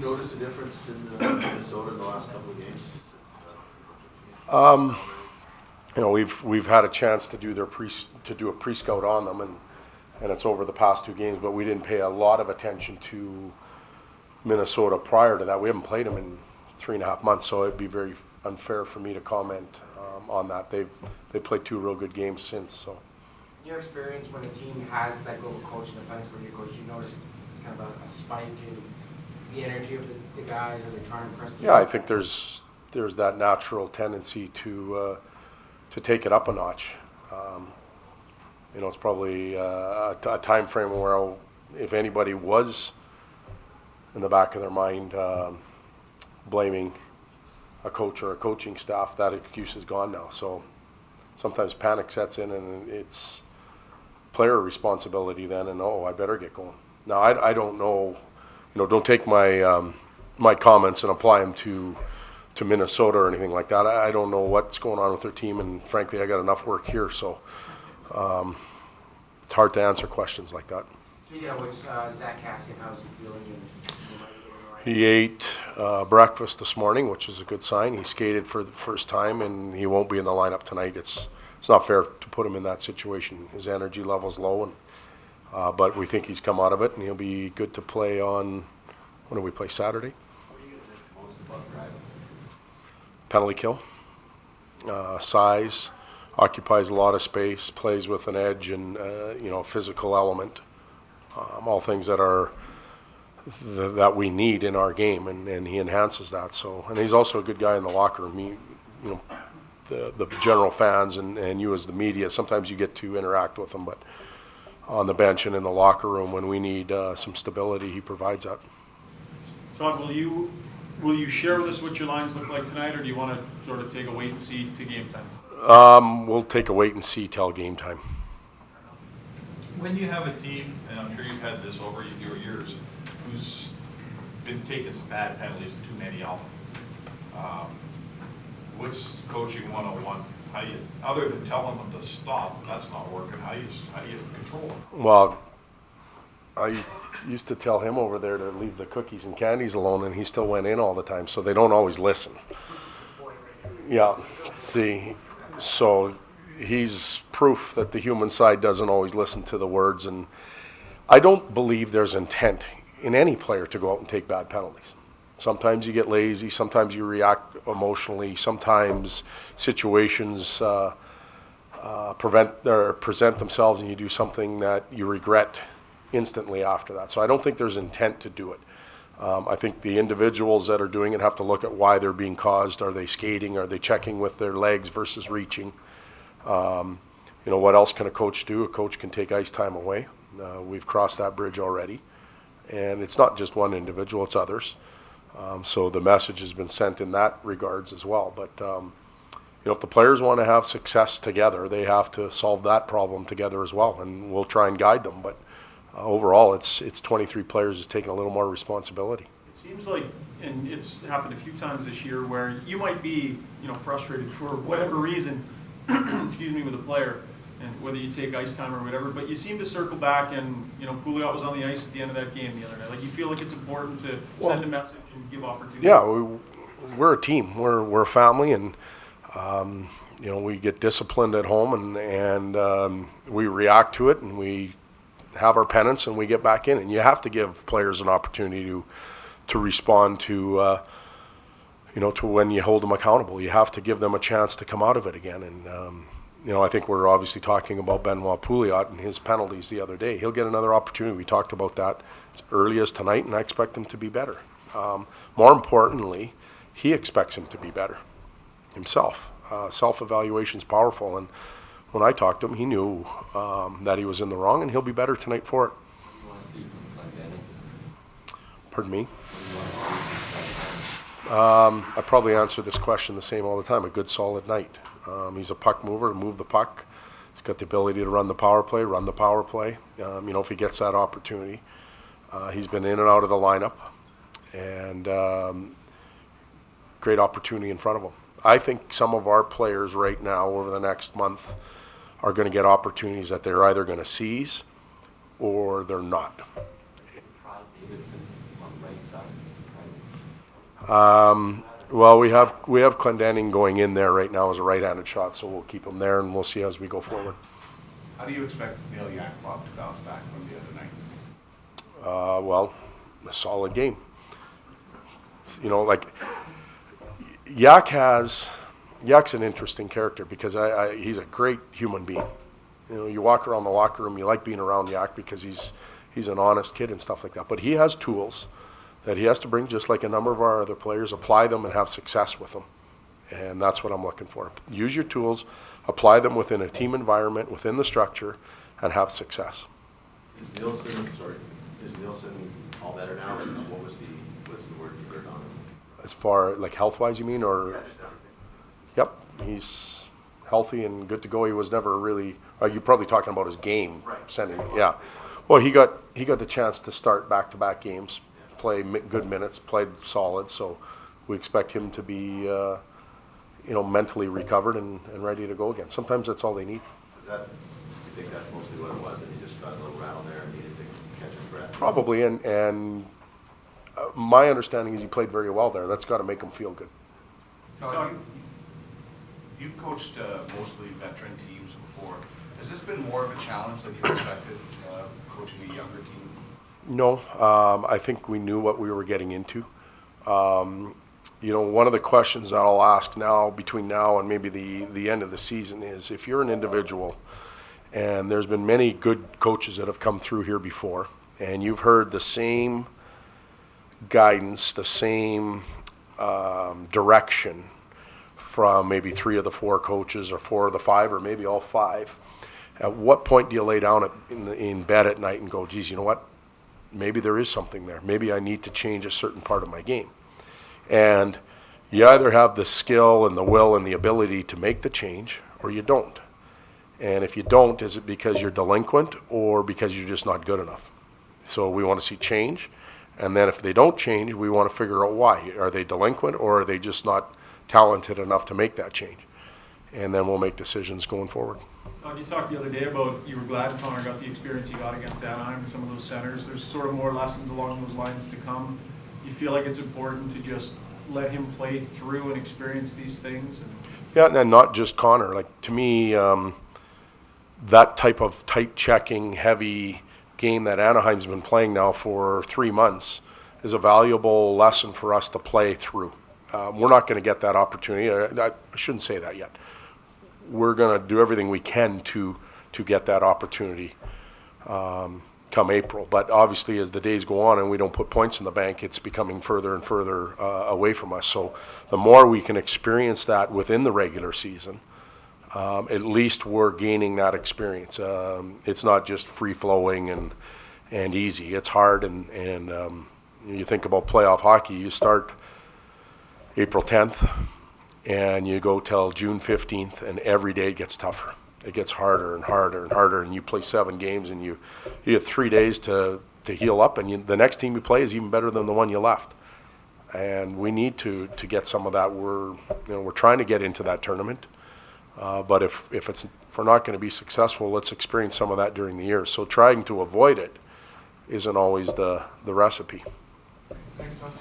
notice a difference in Minnesota in the last couple of games? We've had a chance to do a pre-scout on them, and it's over the past two games, but we didn't pay a lot of attention to Minnesota prior to that. We haven't played them in 3.5 months, so it'd be very unfair for me to comment on that. They've played two real good games since. So, in your experience, when a team has that global coach and they're playing for your coach, you notice it's kind of a spike in the energy of the guys, or they're trying to impress the I think there's that natural tendency to take it up a notch. It's probably a time frame where if anybody was in the back of their mind blaming a coach or a coaching staff, that excuse is gone now. So sometimes panic sets in, and it's player responsibility then, and I better get going. Now I don't know, don't take my my comments and apply them to Minnesota or anything like that. I don't know what's going on with their team, and frankly I got enough work here, so it's hard to answer questions like that. Speaking of which, Zach Cassian, how's he feeling? He ate breakfast this morning, which is a good sign. He skated for the first time, and he won't be in the lineup tonight. It's not fair to put him in that situation. His energy level's low, and but we think he's come out of it, and he'll be good to play on. When do we play? Saturday. What are you going to miss most about driving? Penalty kill, size, occupies a lot of space, plays with an edge, and physical element. All things that we need in our game, and he enhances that. So, and he's also a good guy in the locker room. The general fans and you as the media, sometimes you get to interact with him, but on the bench and in the locker room, when we need some stability, he provides that. Todd, will you share with us what your lines look like tonight, or do you want to sort of take a wait and see to game time? We'll take a wait and see till game time. When you have a team, and I'm sure you've had this over your years, who's been taking some bad penalties, too many of them, what's coaching 101? How do you, other than telling them to stop, that's not working, how do you control them? Well, I used to tell him over there to leave the cookies and candies alone, and he still went in all the time, so they don't always listen. Yeah, see, so he's proof that the human side doesn't always listen to the words, and I don't believe there's intent in any player to go out and take bad penalties. Sometimes you get lazy, sometimes you react emotionally, sometimes situations present themselves and you do something that you regret instantly after that. So I don't think there's intent to do it. I think the individuals that are doing it have to look at why they're being caused. Are they skating? Are they checking with their legs versus reaching? What else can a coach do? A coach can take ice time away. We've crossed that bridge already. And it's not just one individual, it's others. So the message has been sent in that regards as well. But if the players want to have success together, they have to solve that problem together as well. And we'll try and guide them. But overall, it's 23 players is taking a little more responsibility. It seems like, and it's happened a few times this year, where you might be, frustrated for whatever reason, excuse me, with a player, and whether you take ice time or whatever, but you seem to circle back, and Pouliot was on the ice at the end of that game the other night. Like, you feel like it's important to send a message and give opportunity. Yeah, we're a team. We're a family, and we get disciplined at home, and we react to it, and we have our penance, and we get back in. And you have to give players an opportunity to respond to to when you hold them accountable. You have to give them a chance to come out of it again. And I think we're obviously talking about Benoit Pouliot and his penalties the other day. He'll get another opportunity. We talked about that as early as tonight, and I expect him to be better. More importantly, he expects him to be better himself. Self-evaluation is powerful, and when I talked to him, he knew that he was in the wrong, and he'll be better tonight for it. What do you want to see from Glendening? Pardon me? What do you want to see from Glendening? I probably answer this question the same all the time. A good, solid night. He's a puck mover to move the puck. He's got the ability to run the power play. If he gets that opportunity. He's been in and out of the lineup, and great opportunity in front of him. I think some of our players right now over the next month are going to get opportunities that they're either going to seize or they're not. Davidson on the right side. Well, we have Clendenning going in there right now as a right-handed shot, so we'll keep him there, and we'll see as we go forward. How do you expect Neil Yakupov to bounce back from the other night? Well, a solid game. You know, like Yak's an interesting character because he's a great human being. You know, you walk around the locker room, you like being around Yak because he's an honest kid and stuff like that. But he has tools that he has to bring, just like a number of our other players, apply them and have success with them. And that's what I'm looking for. Use your tools, apply them within a team environment, within the structure, and have success. Is Nielsen all better now? And what's the word you heard on him? As far, like health-wise, you mean, or? Yeah, just everything. Yep, he's healthy and good to go. He was never really, you're probably talking about his game. Right. Sending, yeah. Well, he got the chance to start back-to-back games, play good minutes, played solid, so we expect him to be, mentally recovered and ready to go again. Sometimes that's all they need. You think that's mostly what it was, and he just got a little rattled there and needed to catch his breath? Probably, and my understanding is he played very well there. That's got to make him feel good. Todd, you've coached mostly veteran teams before. Has this been more of a challenge than you expected, coaching a younger team? No, I think we knew what we were getting into. One of the questions that I'll ask now, between now and maybe the end of the season, is if you're an individual, and there's been many good coaches that have come through here before, and you've heard the same guidance, the same direction from maybe 3 of the 4 coaches or 4 of the 5 or maybe all 5, at what point do you lay down in bed at night and go, geez, you know what? Maybe there is something there. Maybe I need to change a certain part of my game. And you either have the skill and the will and the ability to make the change, or you don't. And if you don't, is it because you're delinquent or because you're just not good enough? So we want to see change. And then if they don't change, we want to figure out why. Are they delinquent, or are they just not talented enough to make that change? And then we'll make decisions going forward. You talked the other day about you were glad Connor got the experience he got against Anaheim and some of those centers. There's sort of more lessons along those lines to come. You feel like it's important to just let him play through and experience these things? Yeah, and not just Connor. Like, to me, that type of tight checking, heavy game that Anaheim's been playing now for 3 months is a valuable lesson for us to play through. We're not going to get that opportunity. I shouldn't say that yet. We're going to do everything we can to get that opportunity come April. But obviously, as the days go on and we don't put points in the bank, it's becoming further and further away from us. So the more we can experience that within the regular season, at least we're gaining that experience. It's not just free-flowing and easy. It's hard, and you think about playoff hockey, you start April 10th, and you go till June 15th, and every day it gets tougher. It gets harder and harder and harder, and you play 7 games, and you have 3 days to heal up, and the next team you play is even better than the one you left. And we need to get some of that. We're trying to get into that tournament, but if we're not going to be successful, let's experience some of that during the year. So trying to avoid it isn't always the recipe. Thanks, Todd.